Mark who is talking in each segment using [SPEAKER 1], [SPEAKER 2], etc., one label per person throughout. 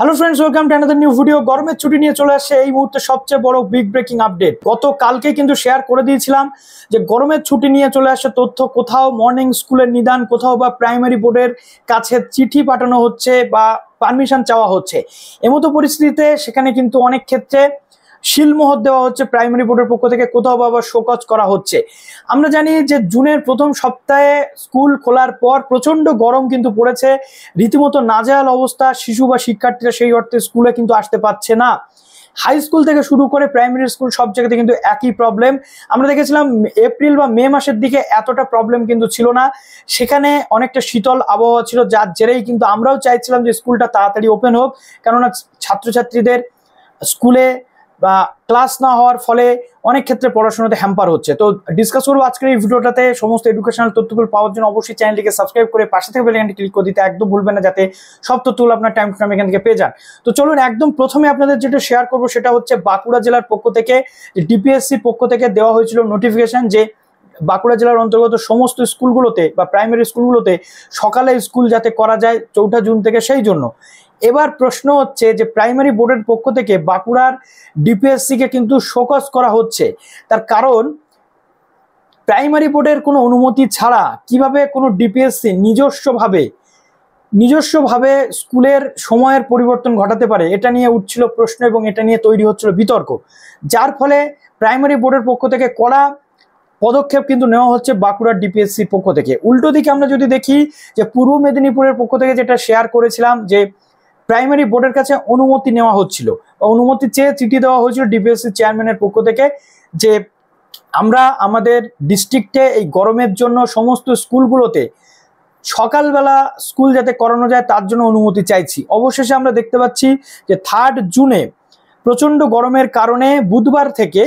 [SPEAKER 1] Hello friends, welcome to another new video. গরমের ছুটি নিয়ে চলে আসছে এই মুহূর্তে সবচেয়ে বড় বিগ ব্রেকিং আপডেট। গতকালকে কিন্তু শেয়ার করে দিয়েছিলাম যে গরমের ছুটি নিয়ে চলে আসছে তথ্য। কোথাও মর্নিং স্কুলের নিদান, কোথাও বা প্রাইমারি বোর্ডের কাছে চিঠি পাঠানো হচ্ছে বা পারমিশন চাওয়া হচ্ছে। এমতো পরিস্থিতিতে সেখানে কিন্তু অনেক ক্ষেত্রে শিলমোহর দেওয়া হচ্ছে প্রাইমারি বোর্ডের পক্ষ থেকে, কোথাও বা শোকজ করা হচ্ছে। আমরা জানি যে জুনের প্রথম সপ্তাহে স্কুল খোলার পর প্রচন্ড গরম কিন্তু পড়েছে, রীতিমতো নাজেহাল অবস্থা। শিশু বা শিক্ষার্থীরা সেই অর্থে স্কুলে কিন্তু আসতে পারছে না। হাই স্কুল থেকে শুরু করে প্রাইমারি স্কুল সব জায়গাতে কিন্তু একই প্রবলেম। আমরা দেখেছিলাম এপ্রিল বা মে মাসের দিকে এতটা প্রবলেম কিন্তু ছিল না, সেখানে অনেকটা শীতল আবহাওয়া ছিল, যার জেরেই কিন্তু আমরাও চাইছিলাম যে স্কুলটা তাড়াতাড়ি ওপেন হোক, কেননা ছাত্রছাত্রীদের স্কুলে বা ক্লাস না হওয়ার ফলে অনেক ক্ষেত্রে পড়াশোনাতে হ্যাম্পার হচ্ছে। তো ডিসকাস করবো আজকের এই ভিডিওটাতে। সমস্ত এডুকেশনাল তথ্যগুলো পাওয়ার জন্য অবশ্যই চ্যানেলটিকে সাবস্ক্রাইব করে পাশে থেকে বেল আইকনটি ক্লিক করে দিতে একদম ভুলবেন না, যাতে সব তথ্যগুলো আপনার টাইম টু টাইম এখান থেকে পেয়ে যান। তো চলুন, একদম প্রথমে আপনাদের যেটা শেয়ার করবো সেটা হচ্ছে বাঁকুড়া জেলার পক্ষ থেকে, ডিপিএসসির পক্ষ থেকে দেওয়া হয়েছিল নোটিফিকেশন যে বাঁকুড়া জেলার অন্তর্গত সমস্ত স্কুলগুলোতে বা প্রাইমারি স্কুলগুলোতে সকালে স্কুল যাতে করা যায় 4 জুন থেকে, সেই জন্য। এবার প্রশ্ন হচ্ছে যে প্রাইমারি বোর্ডের পক্ষ থেকে বাঁকুড়ার ডিপিএসসিকে কিন্তু শোকজ করা হচ্ছে। তার কারণ, প্রাইমারি বোর্ডের কোনো অনুমতি ছাড়া কিভাবে কোনো ডিপিএসসি নিজস্বভাবে স্কুলের সময়ের পরিবর্তন ঘটাতে পারে, এটা নিয়ে উঠছিল প্রশ্ন এবং এটা নিয়ে তৈরি হচ্ছিল বিতর্ক, যার ফলে প্রাইমারি বোর্ডের পক্ষ থেকে কড়া পদক্ষেপ কিন্তু নেওয়া হচ্ছে বাঁকুড়ার ডিপিএসসির পক্ষ থেকে। উল্টো দিকে আমরা যদি দেখি যে পূর্ব মেদিনীপুরের পক্ষ থেকে যেটা শেয়ার করেছিলাম যে প্রাইমারি বোর্ডের কাছে অনুমতি নেওয়া হচ্ছিল, অনুমতি চেয়ে চিঠি দেওয়া হয়েছিল ডিপিএসসি চেয়ারম্যানের পক্ষ থেকে যে আমরা আমাদের ডিস্ট্রিক্টে এই গরমের জন্য সমস্ত স্কুলগুলোতে সকালবেলা স্কুল যাতে করানো যায় তার জন্য অনুমতি চাইছি। অবশেষে আমরা দেখতে পাচ্ছি যে 3 জুনে প্রচণ্ড গরমের কারণে বুধবার থেকে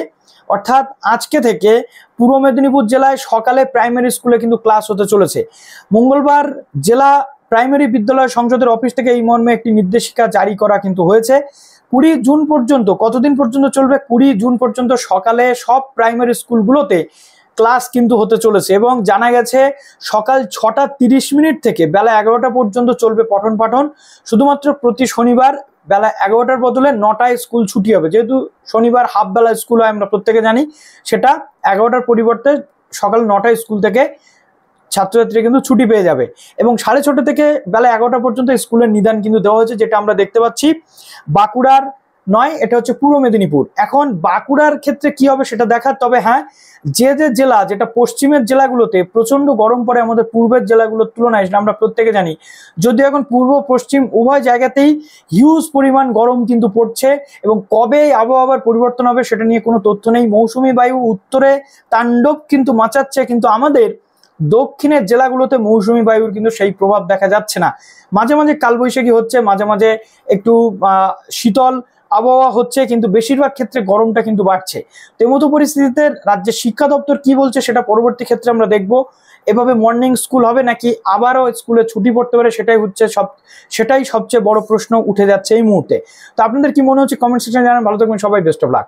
[SPEAKER 1] অর্থাৎ আজকে থেকে পূর্ব মেদিনীপুর জেলায় সকালে প্রাইমারি স্কুলে কিন্তু ক্লাস হতে চলেছে। মঙ্গলবার জেলা প্রাইমারি বিদ্যালয় সংসদের অফিস থেকে এই মর্মে একটি নির্দেশিকা জারি করা কিন্তু হয়েছে। 20 জুন পর্যন্ত, কতদিন পর্যন্ত চলবে? 20 জুন পর্যন্ত সকালে সব প্রাইমারি স্কুলগুলোতে ক্লাস কিন্তু হতে চলেছে এবং জানা গেছে সকাল 6:30 থেকে বেলা 11টা পর্যন্ত চলবে পঠন পাঠন। শুধুমাত্র প্রতি শনিবার বেলা 11টার বদলে 9টায় স্কুল ছুটি হবে, যেহেতু শনিবার হাফ বেলা স্কুল হয় আমরা প্রত্যেকে জানি, সেটা 11টার পরিবর্তে সকাল 9টায় স্কুল থেকে ছাত্রছাত্রীরা কিন্তু ছুটি পেয়ে যাবে এবং 6:30 থেকে বেলা 11টা পর্যন্ত স্কুলের নিদান কিন্তু দেওয়া হয়েছে, যেটা আমরা দেখতে পাচ্ছি। বাঁকুড়ার নয়, এটা হচ্ছে পূর্ব মেদিনীপুর। এখন বাঁকুড়ার ক্ষেত্রে কি হবে সেটা দেখার, তবে হ্যাঁ, যে জেলা, যেটা পশ্চিমের জেলাগুলোতে প্রচন্ড গরম পড়ে আমাদের পূর্বের জেলাগুলোর তুলনায়, সেটা আমরা প্রত্যেকে জানি। যদিও এখন পূর্ব পশ্চিম উভয় জায়গাতেই হিউজ পরিমাণ গরম কিন্তু পড়ছে এবং কবে আবহাওয়ার পরিবর্তন হবে সেটা নিয়ে কোনো তথ্য নেই। মৌসুমি বায়ু উত্তরে তাণ্ডব কিন্তু মাচাচ্ছে, কিন্তু আমাদের দক্ষিণের জেলাগুলোতে মৌসুমি বায়ুর কিন্তু সেই প্রভাব দেখা যাচ্ছে না। মাঝে মাঝে কালবৈশাখী হচ্ছে, মাঝে মাঝে একটু শীতল আবহাওয়া হচ্ছে, কিন্তু বেশিরভাগ ক্ষেত্রে গরমটা কিন্তু বাড়ছে। তো এমতো পরিস্থিতিতে রাজ্যের শিক্ষা দপ্তর কি বলছে সেটা পরবর্তী ক্ষেত্রে আমরা দেখব। এভাবে মর্নিং স্কুল হবে নাকি আবারও স্কুলে ছুটি পড়তে পারে, সেটাই সবচেয়ে বড় প্রশ্ন উঠে যাচ্ছে এই মুহূর্তে। তো আপনাদের কি মনে হচ্ছে কমেন্ট সেকশনে জানান। ভালো থাকবেন সবাই, বেস্ট অফ লাক।